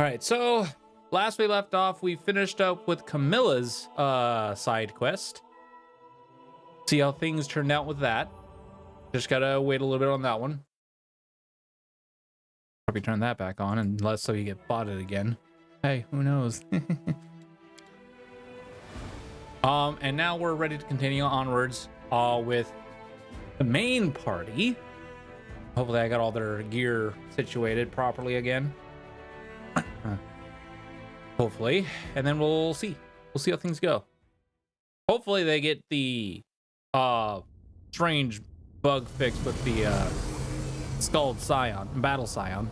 All right, so last we left off, we finished up with Camilla's side quest. See how things turned out with that. Just gotta wait a little bit on that one. Probably turn that back on unless so you get botted again. Hey, who knows? And now we're ready to continue onwards with the main party. Hopefully I got all their gear situated properly again. Hopefully, and then we'll see how things go. Hopefully they get the strange bug fixed with the stalled scion, battle scion.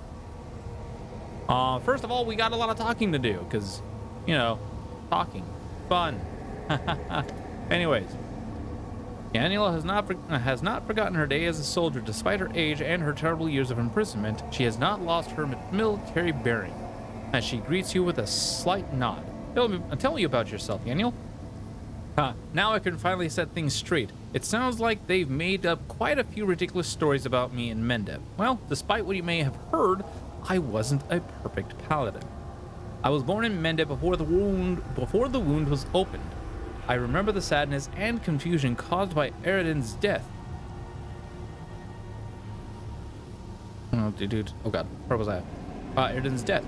First of all, we got a lot of talking to do because, you know, talking fun. Anyways, Daniela has not forgotten her day as a soldier. Despite her age and her terrible years of imprisonment, she has not lost her military bearing. As she greets you with a slight nod. Tell me about yourself, Daniel. Now I can finally set things straight. It sounds like they've made up quite a few ridiculous stories about me in Mendeb. Well, despite what you may have heard, I wasn't a perfect paladin. I was born in Mendeb before the wound was opened. I remember the sadness and confusion caused by Eridan's death. Oh, dude. Oh god, where was I? Eridan's death.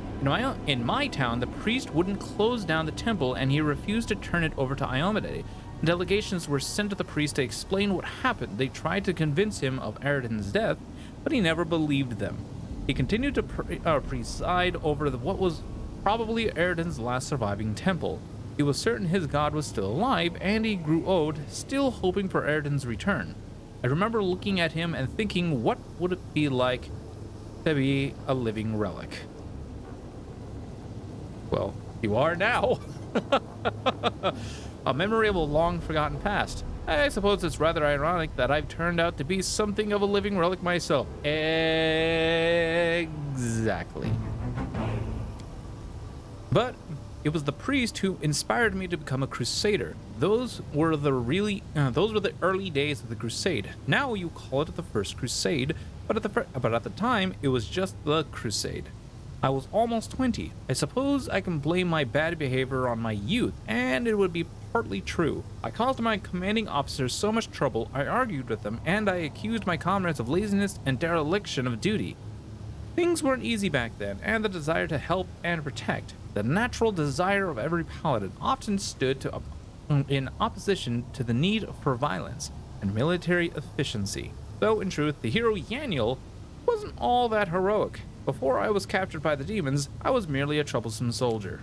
In my town, the priest wouldn't close down the temple and he refused to turn it over to Iomade. Delegations were sent to the priest to explain what happened. They tried to convince him of Eridan's death, but he never believed them. He continued to preside over what was probably Eridan's last surviving temple. He was certain his god was still alive, and he grew old, still hoping for Eridan's return. I remember looking at him and thinking, what would it be like to be a living relic? Well, you are now. A memory of a long-forgotten past. I suppose it's rather ironic that I've turned out to be something of a living relic myself. Exactly. But it was the priest who inspired me to become a crusader. Those were the early days of the crusade. Now you call it the First Crusade, but at the time it was just the crusade. I was almost 20. I suppose I can blame my bad behavior on my youth, and it would be partly true. I caused my commanding officers so much trouble, I argued with them, and I accused my comrades of laziness and dereliction of duty. Things weren't easy back then, and the desire to help and protect, the natural desire of every paladin, often stood in opposition to the need for violence and military efficiency. Though, in truth, the hero Yaniel wasn't all that heroic. Before I was captured by the demons, I was merely a troublesome soldier.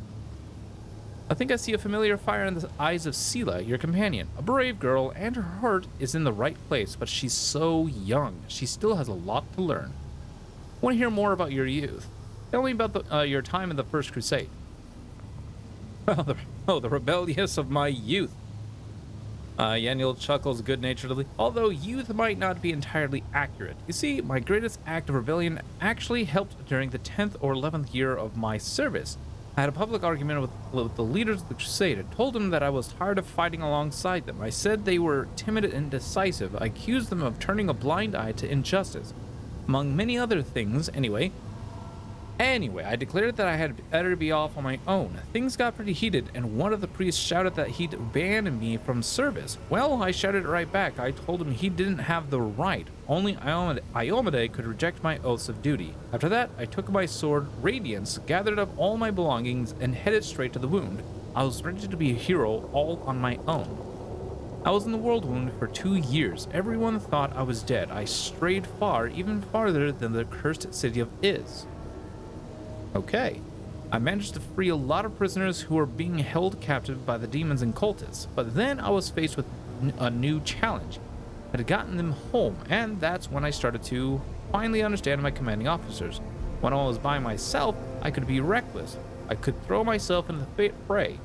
I think I see a familiar fire in the eyes of Sela, your companion. A brave girl, and her heart is in the right place, but she's so young. She still has a lot to learn. I want to hear more about your youth. Tell me about your time in the First Crusade. The rebellious of my youth. Yaniel chuckles good-naturedly. Although youth might not be entirely accurate. You see, my greatest act of rebellion actually helped during the 10th or 11th year of my service. I had a public argument with the leaders of the crusade and told them that I was tired of fighting alongside them. I said they were timid and indecisive. I accused them of turning a blind eye to injustice. Among many other things, Anyway, I declared that I had better be off on my own. Things got pretty heated, and one of the priests shouted that he'd ban me from service. Well, I shouted right back. I told him he didn't have the right. Only Iomade could reject my oaths of duty. After that, I took my sword, Radiance, gathered up all my belongings, and headed straight to the wound. I was ready to be a hero all on my own. I was in the world wound for 2 years. Everyone thought I was dead. I strayed far, even farther than the cursed city of Iz. Okay. I managed to free a lot of prisoners who were being held captive by the demons and cultists, but then I was faced with a new challenge. I had gotten them home, and that's when I started to finally understand my commanding officers. When I was by myself, I could be reckless. I could throw myself into the fray.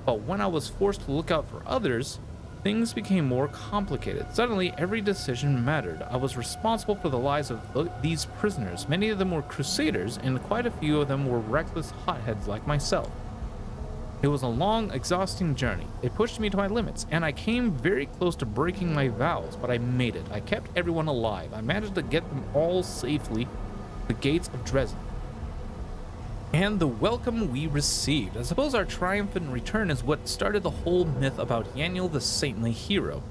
But when I was forced to look out for others, things became more complicated. Suddenly, every decision mattered. I was responsible for the lives of these prisoners. Many of them were crusaders, and quite a few of them were reckless hotheads like myself. It was a long, exhausting journey. It pushed me to my limits, and I came very close to breaking my vows, but I made it. I kept everyone alive. I managed to get them all safely to the gates of Dresden. and the welcome we received. I suppose our triumphant return is what started the whole myth about Yaniel the saintly hero.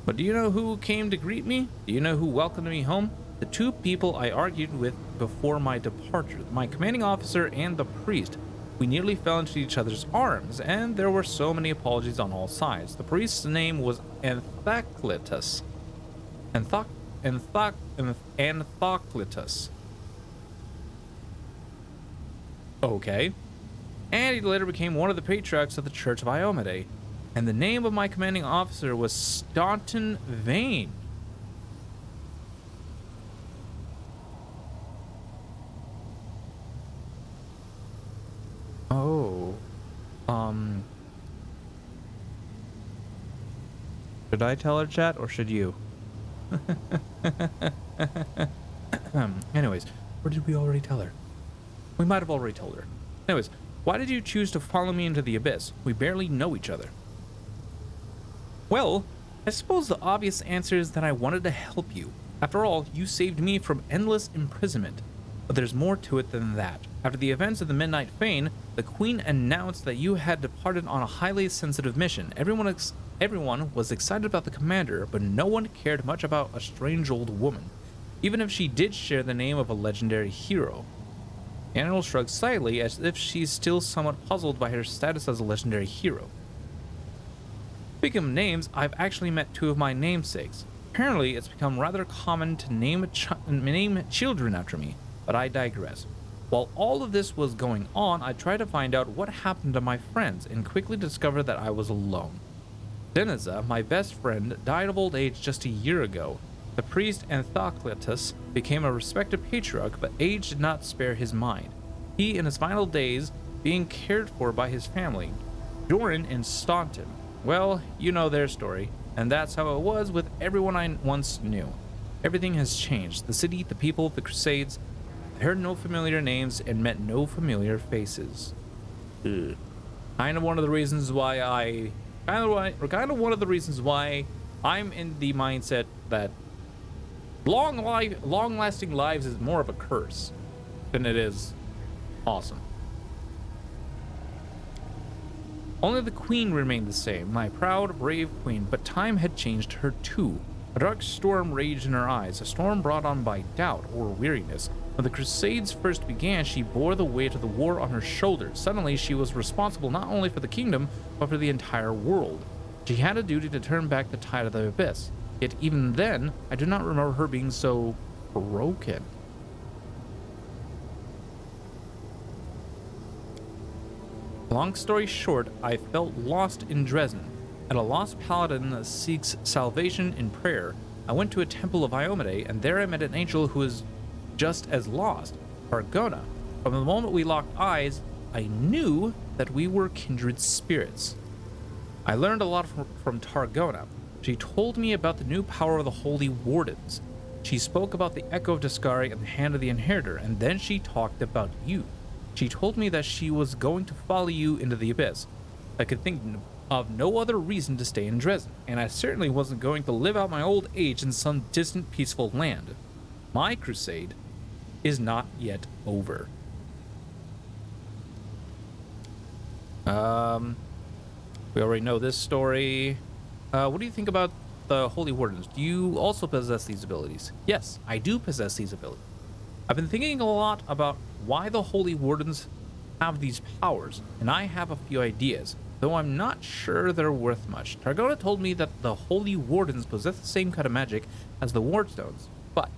But do you know who came to greet me? Do you know who welcomed me home? The two people I argued with before my departure, my commanding officer and the priest. We nearly fell into each other's arms, and there were so many apologies on all sides. The priest's name was Anthoclitus. Anthoclitus. Okay. And he later became one of the patriarchs of the Church of Iomade. And the name of my commanding officer was Staunton Vane. Oh. Should I tell her, chat, or should you? Anyways, or did we already tell her? We might have already told her. Anyways, why did you choose to follow me into the abyss? We barely know each other. Well, I suppose the obvious answer is that I wanted to help you. After all, you saved me from endless imprisonment. But there's more to it than that. After the events of the Midnight Fane, the Queen announced that you had departed on a highly sensitive mission. Everyone was excited about the commander, but no one cared much about a strange old woman, even if she did share the name of a legendary hero. Animal shrugged slightly, as if she's still somewhat puzzled by her status as a legendary hero. Speaking of names, I've actually met two of my namesakes. Apparently, it's become rather common to name children after me, but I digress. While all of this was going on, I tried to find out what happened to my friends and quickly discovered that I was alone. Deniza, my best friend, died of old age just a year ago. The priest Anthoclitus became a respected patriarch, but age did not spare his mind. He, in his final days, being cared for by his family, Doran and Staunton. Well, you know their story, and that's how it was with everyone I once knew. Everything has changed. The city, the people, the crusades. I heard no familiar names and met no familiar faces. Ugh. Kind of one of the reasons why I'm in the mindset that long-lasting lives is more of a curse than it is awesome. Only the queen remained the same, my proud, brave queen, but time had changed her too. A dark storm raged in her eyes, a storm brought on by doubt or weariness. When the Crusades first began, she bore the weight of the war on her shoulders. Suddenly, she was responsible not only for the kingdom, but for the entire world. She had a duty to turn back the tide of the abyss. Yet even then, I do not remember her being so broken. Long story short, I felt lost in Dresden. And a lost paladin seeks salvation in prayer. I went to a temple of Iomade, and there I met an angel who was just as lost, Targona. From the moment we locked eyes, I knew that we were kindred spirits. I learned a lot from Targona. She told me about the new power of the Holy Wardens. She spoke about the Echo of Discari and the Hand of the Inheritor, and then she talked about you. She told me that she was going to follow you into the abyss. I could think of no other reason to stay in Dresden, and I certainly wasn't going to live out my old age in some distant, peaceful land. My crusade is not yet over. We already know this story. What do you think about the Holy Wardens? Do you also possess these abilities? Yes, I do possess these abilities. I've been thinking a lot about why the Holy Wardens have these powers, and I have a few ideas, though I'm not sure they're worth much. Targona told me that the Holy Wardens possess the same kind of magic as the Wardstones, but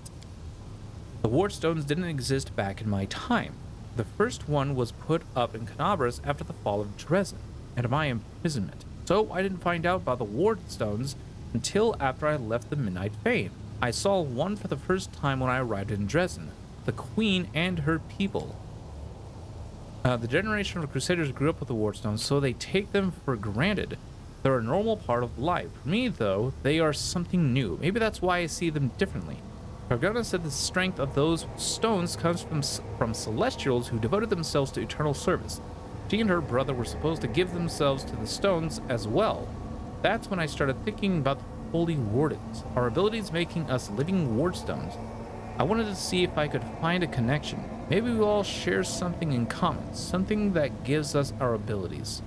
the Wardstones didn't exist back in my time. The first one was put up in Canabras after the fall of Dresden and my imprisonment, so I didn't find out about the Wardstones until after I left the Midnight Fane. I saw one for the first time when I arrived in Dresden, the Queen and her people. The generation of Crusaders grew up with the Wardstones, so they take them for granted. They're a normal part of life. For me, though, they are something new. Maybe that's why I see them differently. Targona said the strength of those stones comes from celestials who devoted themselves to eternal service. She and her brother were supposed to give themselves to the stones as well. That's when I started thinking about the Holy Wardens, our abilities making us living Wardstones. I wanted to see if I could find a connection. Maybe we all share something in common, something that gives us our abilities.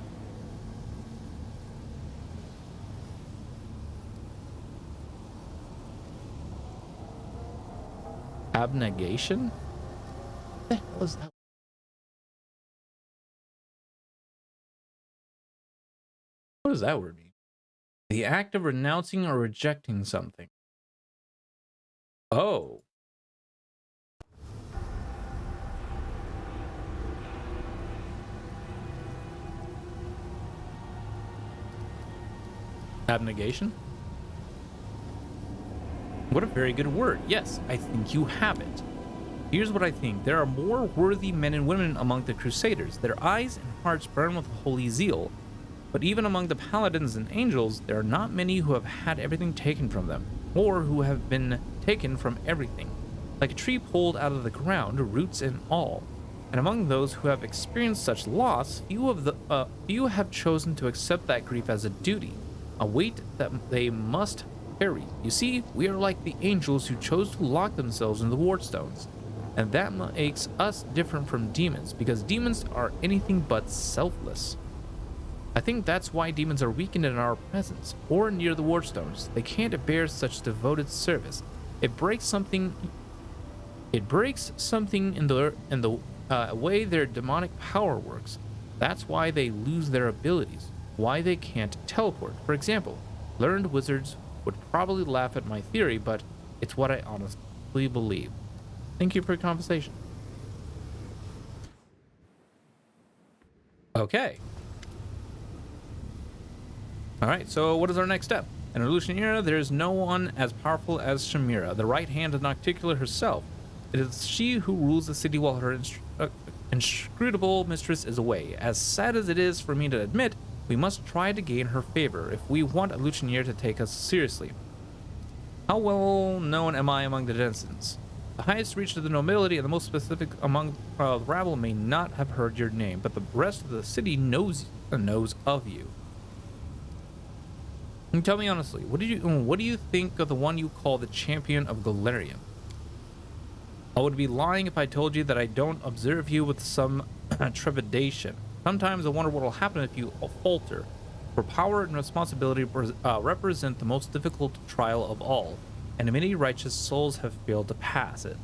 Abnegation? What the hell is that? What does that word mean? The act of renouncing or rejecting something. Oh. Abnegation? What a very good word. Yes, I think you have it. Here's what I think. There are more worthy men and women among the Crusaders. Their eyes and hearts burn with holy zeal. But even among the paladins and angels, there are not many who have had everything taken from them, or who have been taken from everything. Like a tree pulled out of the ground, roots and all. And among those who have experienced such loss, few have chosen to accept that grief as a duty, a weight that they must carry. You see, we are like the angels who chose to lock themselves in the wardstones. And that makes us different from demons, because demons are anything but selfless. I think that's why demons are weakened in our presence, or near the wardstones. They can't bear such devoted service. It breaks something in the way their demonic power works. That's why they lose their abilities, why they can't teleport. For example, learned wizards would probably laugh at my theory, but it's what I honestly believe. Thank you for your conversation. Okay. Alright, so what is our next step? In Illusionera, there is no one as powerful as Shamira, the right hand of Nocticula herself. It is she who rules the city while her inscrutable mistress is away. As sad as it is for me to admit, we must try to gain her favor if we want Illusionera to take us seriously. How well known am I among the denizens? The highest reach of the nobility and the most specific among the rabble may not have heard your name, but the rest of the city knows of you. And tell me honestly, what do you think of the one you call the champion of Galarian? I would be lying if I told you that I don't observe you with some trepidation. Sometimes I wonder what will happen if you falter, for power and responsibility represent the most difficult trial of all, and many righteous souls have failed to pass it.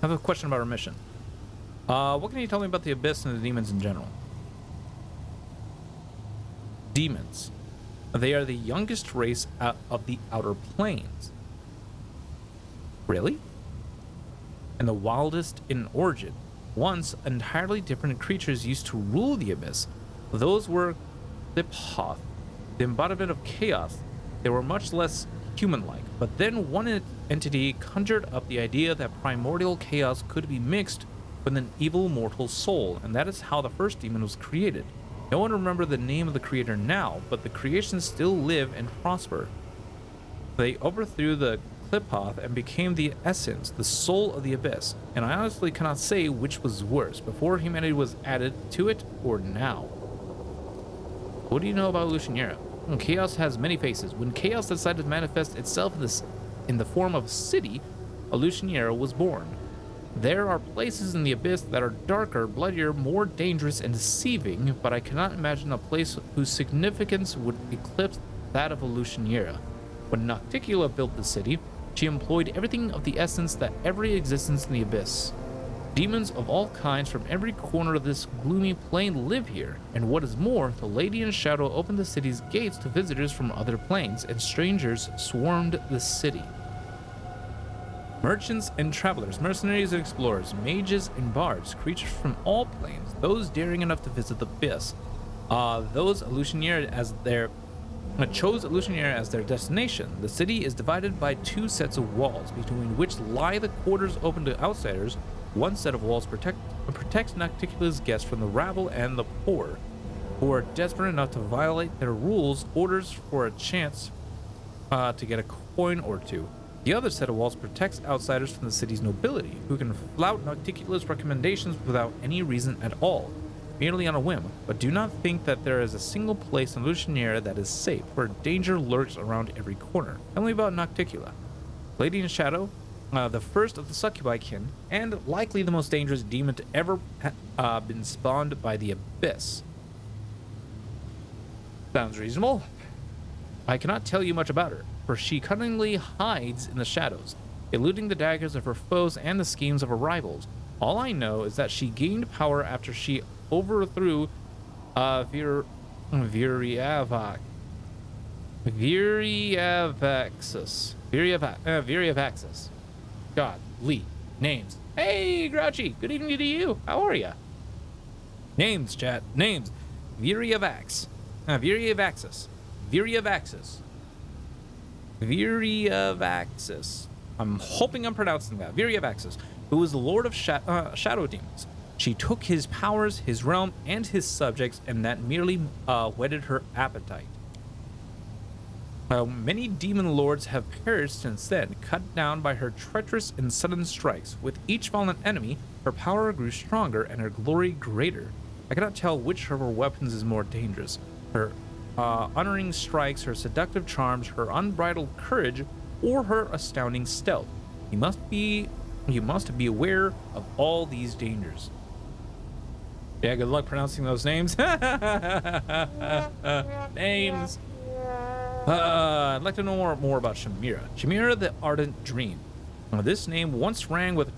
I have a question about our mission. What can you tell me about the Abyss and the demons in general? Demons. They are the youngest race of the Outer Planes. Really? And the wildest in origin. Once, entirely different creatures used to rule the Abyss. Those were Thiphoth, the embodiment of chaos. They were much less human-like, but then one entity conjured up the idea that primordial chaos could be mixed with an evil mortal soul, and that is how the first demon was created. No one remembers the name of the creator now, but the creations still live and prosper. They overthrew the Thiphoth and became the essence, the soul of the Abyss, and I honestly cannot say which was worse, before humanity was added to it or now. What do you know about Illusionera? Chaos has many faces. When chaos decided to manifest itself in the form of a city, Illusionera was born. There are places in the Abyss that are darker, bloodier, more dangerous and deceiving, but I cannot imagine a place whose significance would eclipse that of Illusionera. When Nocticula built the city, she employed everything of the essence that every existence in the Abyss. Demons of all kinds from every corner of this gloomy plane live here, and what is more, the Lady in Shadow opened the city's gates to visitors from other planes, and strangers swarmed the city. Merchants and travelers, mercenaries and explorers, mages and bards, creatures from all planes, those daring enough to visit the Abyss, chose Illusionera as their destination. The city is divided by two sets of walls, between which lie the quarters open to outsiders. One set of walls protects Nocticula's guests from the rabble and the poor, who are desperate enough to violate their rules, orders for a chance to get a coin or two. The other set of walls protects outsiders from the city's nobility, who can flout Nocticula's recommendations without any reason at all, merely on a whim. But do not think that there is a single place in Illusionera that is safe, where danger lurks around every corner. Tell me about Nocticula. Lady in Shadow, the first of the succubi kin, and likely the most dangerous demon to ever been spawned by the Abyss. Sounds reasonable. I cannot tell you much about her, for she cunningly hides in the shadows, eluding the daggers of her foes and the schemes of her rivals. All I know is that she gained power after she overthrew Viriavaxis. God, Lee. Names. Hey, Grouchy. Good evening to you. How are ya? Names, chat. Names. Viriavaxis. Viriavaxis. I'm hoping I'm pronouncing that. Viriavaxis, who was the lord of shadow demons. She took his powers, his realm, and his subjects, and that merely whetted her appetite. Many demon lords have perished since then, cut down by her treacherous and sudden strikes. With each fallen enemy, her power grew stronger and her glory greater. I cannot tell which of her weapons is more dangerous. Her unerring strikes, her seductive charms, her unbridled courage, or her astounding stealth. You must be aware of all these dangers. Yeah, good luck pronouncing those names. Names. I'd like to know more about Shamira. Shamira, the Ardent Dream. This name once rang with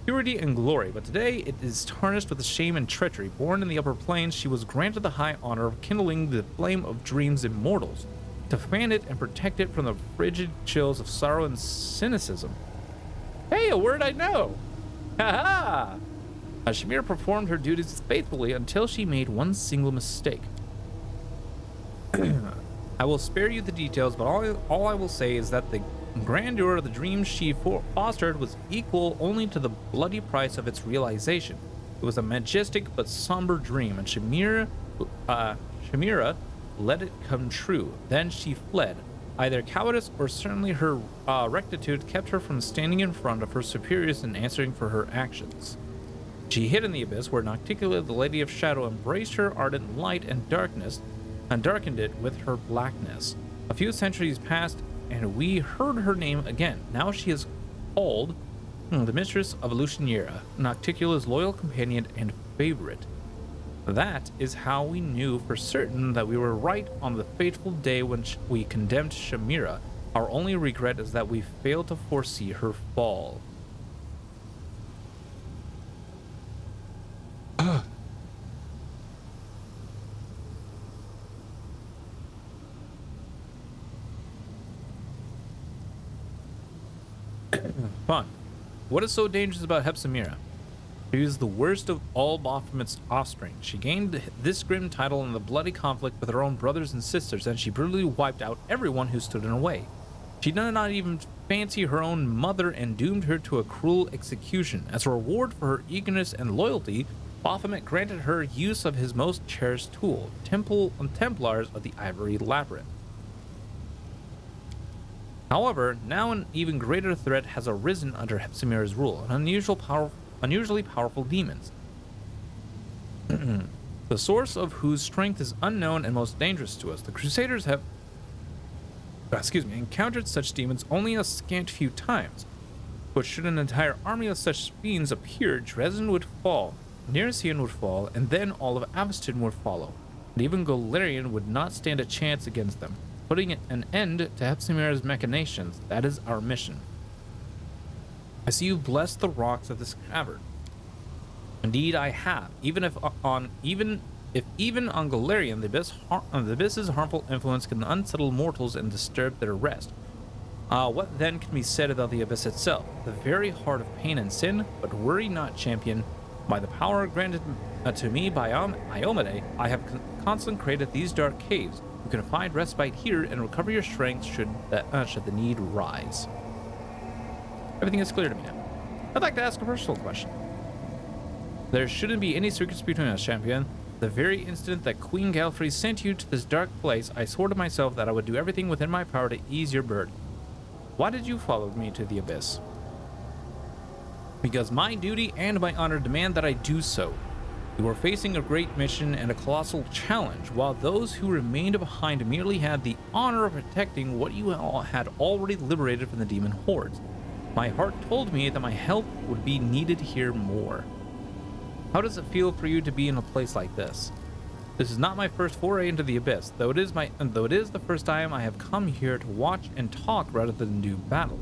purity and glory, but today it is tarnished with shame and treachery. Born in the upper planes, she was granted the high honor of kindling the flame of dreams in mortals, to fan it and protect it from the frigid chills of sorrow and cynicism. Hey, a word I know! Ha ha! Shamira performed her duties faithfully until she made one single mistake. I will spare you the details, but all I will say is that the grandeur of the dream she fostered was equal only to the bloody price of its realization. It was a majestic but somber dream, and Shamira let it come true. Then she fled. Either cowardice or certainly her rectitude kept her from standing in front of her superiors and answering for her actions. She hid in the abyss, where Nocticula, the Lady of Shadow, embraced her ardent light and darkened it with her blackness. A few centuries passed, and we heard her name again. Now she is called the Mistress of Lucianera, Nocticula's loyal companion and favorite. That is how we knew for certain that we were right on the fateful day when we condemned Shamira. Our only regret is that we failed to foresee her fall. Fun. What is so dangerous about Hepzibah? She is the worst of all Baphomet's offspring. She gained this grim title in the bloody conflict with her own brothers and sisters, and she brutally wiped out everyone who stood in her way. She did not even fancy her own mother and doomed her to a cruel execution. As a reward for her eagerness and loyalty, Baphomet granted her use of his most cherished tool, Templars of the Ivory Labyrinth. However, now an even greater threat has arisen under Hepzibah's rule, unusually powerful demons, the source of whose strength is unknown and most dangerous to us. The Crusaders have encountered such demons only a scant few times, but should an entire army of such fiends appear, Dresden would fall, Neresian would fall, and then all of Aveston would follow, and even Golarion would not stand a chance against them. Putting an end to Hepzibah's machinations, that is our mission. I see you bless the rocks of this cavern. Indeed, I have. Even if on Golarion, the abyss's harmful influence can unsettle mortals and disturb their rest. What then can be said about the abyss itself? The very heart of pain and sin. But worry not, champion. By the power granted to me by Iomade, I have consecrated these dark caves. You can find respite here and recover your strength should the need rise. Everything is clear to me now. I'd like to ask a personal question. There shouldn't be any secrets between us, champion. The very instant that Queen Galfrey sent you to this dark place, I swore to myself that I would do everything within my power to ease your burden. Why did you follow me to the abyss? Because my duty and my honor demand that I do so. You were facing a great mission and a colossal challenge, while those who remained behind merely had the honor of protecting what you all had already liberated from the demon hordes. My heart told me that my help would be needed here more. How does it feel for you to be in a place like this? This is not my first foray into the abyss, though it is the first time I have come here to watch and talk rather than do battle.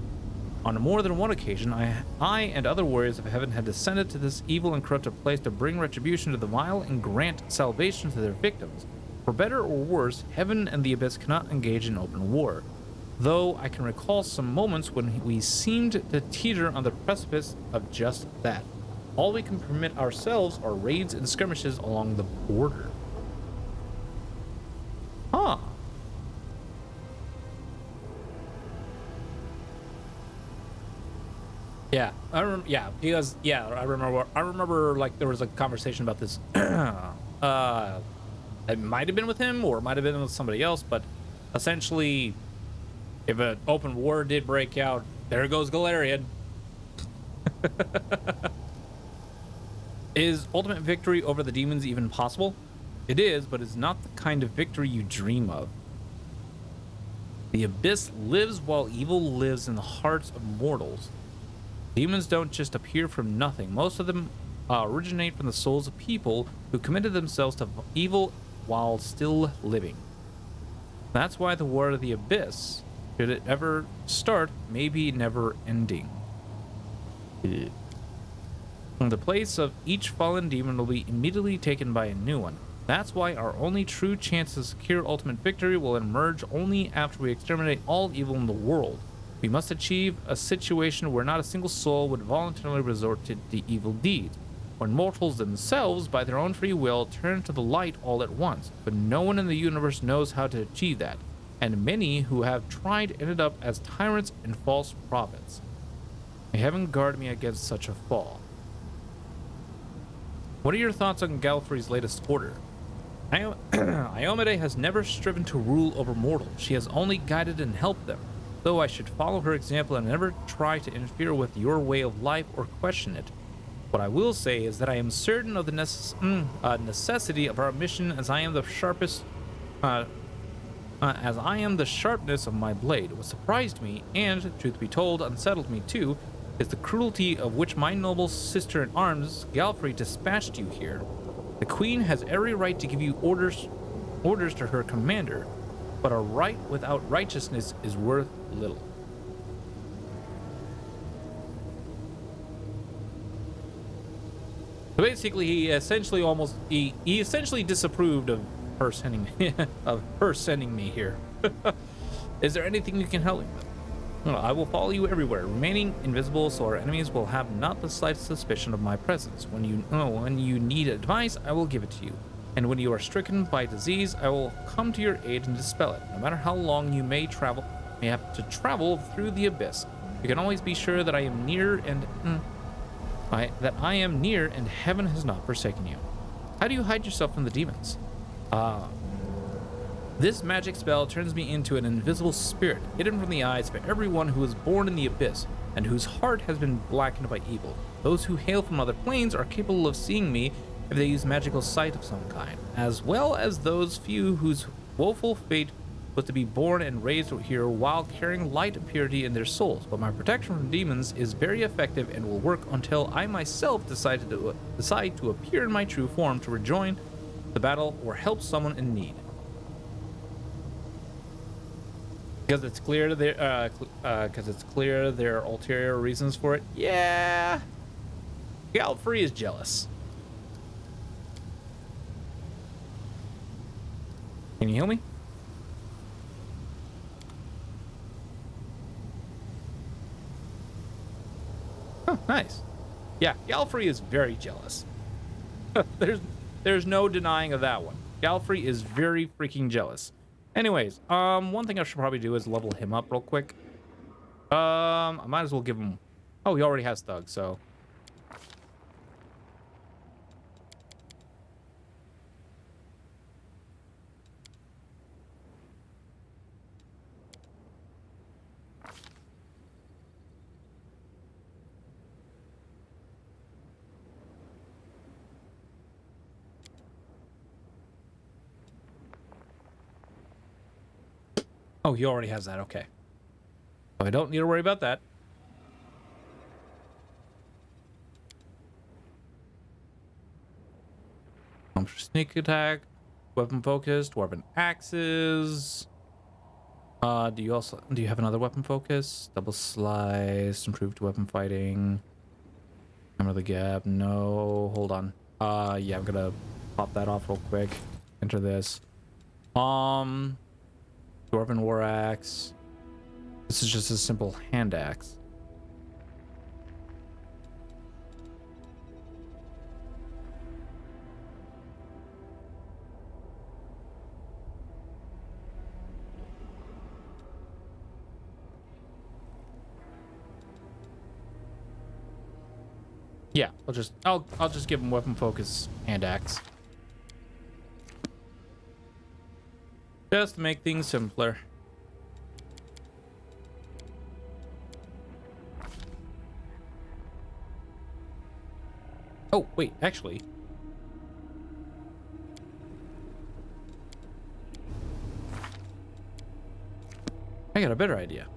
On more than one occasion, I and other warriors of heaven had descended to this evil and corrupted place to bring retribution to the vile and grant salvation to their victims. For better or worse, heaven and the abyss cannot engage in open war, though I can recall some moments when we seemed to teeter on the precipice of just that. All we can permit ourselves are raids and skirmishes along the border. Huh. Yeah, I remember like there was a conversation about this. It might have been with him or it might have been with somebody else, but essentially, if an open war did break out, there goes Galarian. Is ultimate victory over the demons even possible? It is, but it's not the kind of victory you dream of. The abyss lives while evil lives in the hearts of mortals. Demons don't just appear from nothing. Most of them originate from the souls of people who committed themselves to evil while still living. That's why the war of the abyss, should it ever start, may be never ending. The place of each fallen demon will be immediately taken by a new one. That's why our only true chance to secure ultimate victory will emerge only after we exterminate all evil in the world. We must achieve a situation where not a single soul would voluntarily resort to the evil deeds, when mortals themselves, by their own free will, turn to the light all at once. But no one in the universe knows how to achieve that, and many who have tried ended up as tyrants and false prophets. May heaven guard me against such a fall. What are your thoughts on Galfrey's latest order? Iomade has never striven to rule over mortals. She has only guided and helped them. Though I should follow her example and never try to interfere with your way of life or question it. What I will say is that I am certain of the necessity of our mission, as I am the sharpness of my blade. What surprised me, and, truth be told, unsettled me too, is the cruelty of which my noble sister-in-arms, Galfrey, dispatched you here. The Queen has every right to give you orders to her commander, but a right without righteousness is worth little. So basically, he essentially disapproved of her sending me here. Is there anything you can help me with? Well, I will follow you everywhere, remaining invisible so our enemies will have not the slightest suspicion of my presence. When you need advice, I will give it to you. And when you are stricken by disease, I will come to your aid and dispel it. No matter how long you may have to travel through the abyss, you can always be sure that I am near and heaven has not forsaken you. How do you hide yourself from the demons? This magic spell turns me into an invisible spirit, hidden from the eyes of everyone who is born in the abyss, and whose heart has been blackened by evil. Those who hail from other planes are capable of seeing me if they use magical sight of some kind, as well as those few whose woeful fate was to be born and raised here while carrying light and purity in their souls. But my protection from demons is very effective and will work until I myself decide to appear in my true form to rejoin the battle or help someone in need. Because it's clear there are ulterior reasons for it. Yeah, Galfrey is jealous. Can you heal me? Oh, nice. Yeah, Galfrey is very jealous. There's no denying of that one. Galfrey is very freaking jealous. Anyways, one thing I should probably do is level him up real quick. I might as well give him... Oh, he already has Thug, so... Oh, he already has that. Okay. So I don't need to worry about that. Sneak attack, weapon focused, weapon axes. Do you have another weapon focus? Double slice, improved weapon fighting. Hammer the gap. No, hold on. Yeah, I'm gonna pop that off real quick. Enter this. Dwarven war axe. This is just a simple hand axe. Yeah, I'll just give him weapon focus hand axe. Just to make things simpler. Oh, wait, actually. I got a better idea.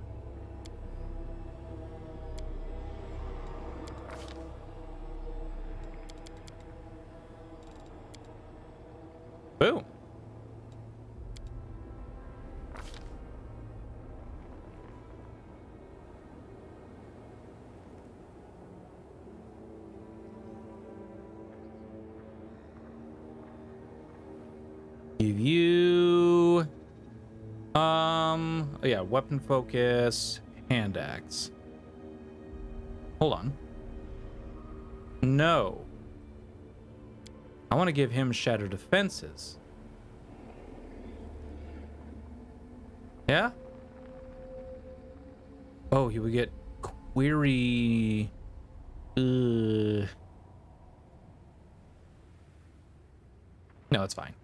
Boom. Give you oh yeah, weapon focus, hand axe. Hold on. No. I want to give him shattered defenses. Yeah? Oh, he would get query. No, it's fine.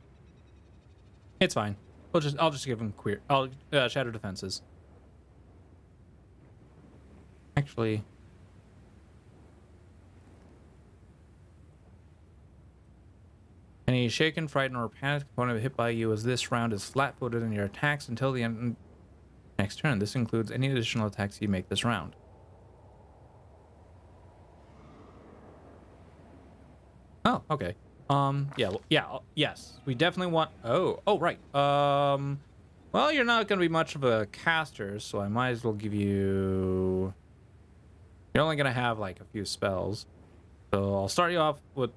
It's fine. I'll just give him shattered defenses. Actually, any shaken, frightened, or panicked opponent hit by you as this round is flat-footed in your attacks until the end next turn. This includes any additional attacks you make this round. Oh, okay. Yeah, well, yeah, yes. We definitely want... Oh, right. Well, you're not going to be much of a caster, so I might as well give you... You're only going to have, like, a few spells. So I'll start you off with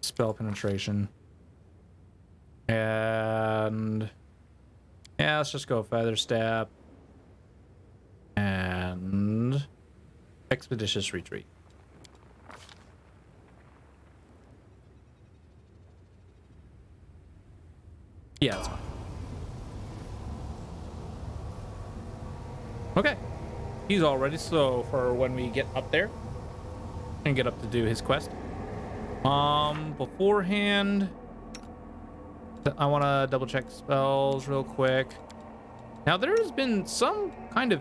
spell penetration. And... Yeah, let's just go Feather Step. And... Expeditious Retreat. Yeah, that's fine. Okay. He's all ready, so for when we get up there and get up to do his quest. Beforehand, I want to double check spells real quick. Now, there's been some kind of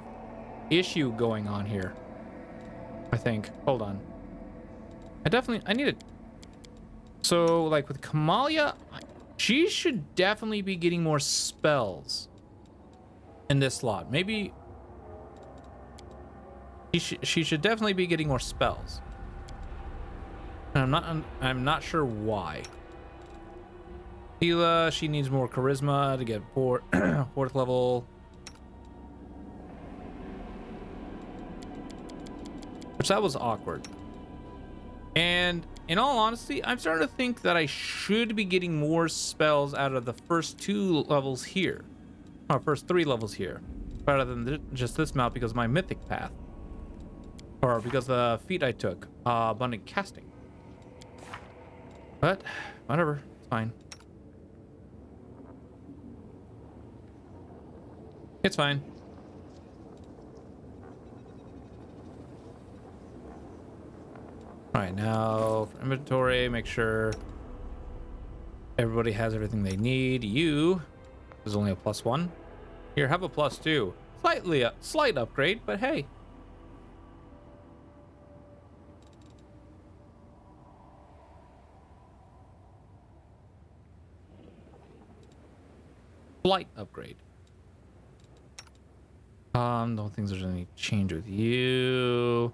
issue going on here, I think. Hold on. I need it. So, like with Kamalia, she should definitely be getting more spells in this slot. Maybe she should definitely be getting more spells. And I'm not sure why. Hila, she needs more charisma to get fourth level. Which that was awkward. And in all honesty, I'm starting to think that I should be getting more spells out of the first 2 levels here. Or first 3 levels here. Rather than just this mount because of my mythic path. Or because the feat I took. Abundant casting. But, whatever. It's fine. It's fine. Alright, now for inventory, make sure everybody has everything they need. You, there's only a +1. Here, have a +2. Slight upgrade, but hey. Slight upgrade. Don't think there's any change with you.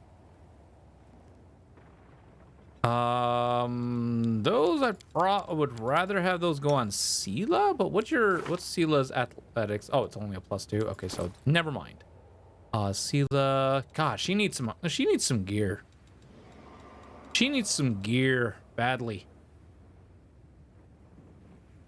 Those I would rather have those go on Sela, but what's Sela's athletics? Oh, it's only a +2. Okay, so never mind. Sela, gosh, she needs some gear. She needs some gear badly.